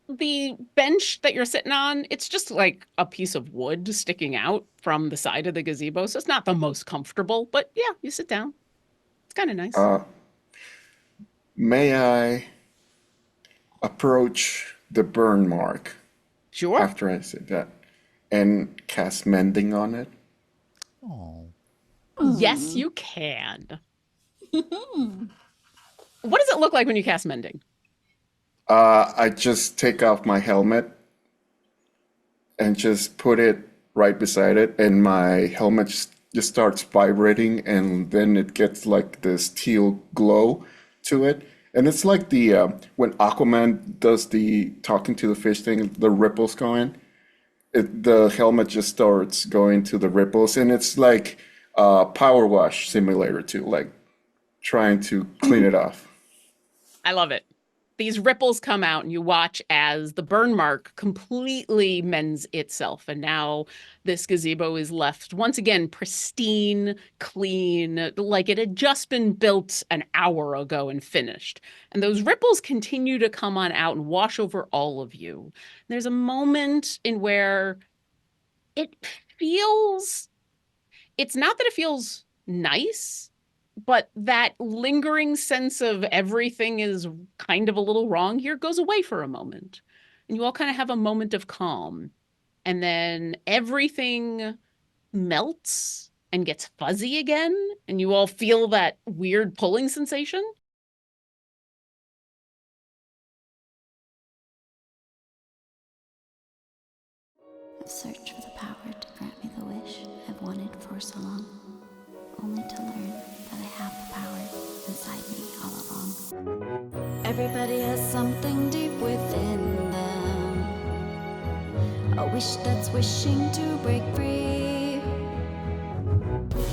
The bench that you're sitting on, it's just like a piece of wood sticking out from the side of the gazebo. So it's not the most comfortable, but yeah, you sit down. It's kind of nice. May I approach the burn mark Sure. after I sit down and cast mending on it? Oh. Yes, you can. What does it look like when you cast mending? I just take off my helmet and just put it right beside it, and my helmet just starts vibrating, and then it gets like this teal glow to it. And it's like the when Aquaman does the talking to the fish thing, the ripples going. The helmet just starts going to the ripples, and it's like a power wash simulator too, like trying to clean it off. I love it. These ripples come out and you watch as the burn mark completely mends itself. And now this gazebo is left once again pristine, clean, like it had just been built an hour ago and finished. And those ripples continue to come on out and wash over all of you. There's a moment in where it's not that it feels nice, but that lingering sense of everything is kind of a little wrong here goes away for a moment. And you all kind of have a moment of calm. And then everything melts and gets fuzzy again. And you all feel that weird pulling sensation. I've searched for the power to grant me the wish I've wanted for so long, only to learn that I have the power inside me all along. Everybody has something deep within them, a wish that's wishing to break free.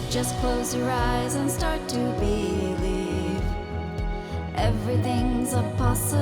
Just close your eyes and start to believe everything's a possibility.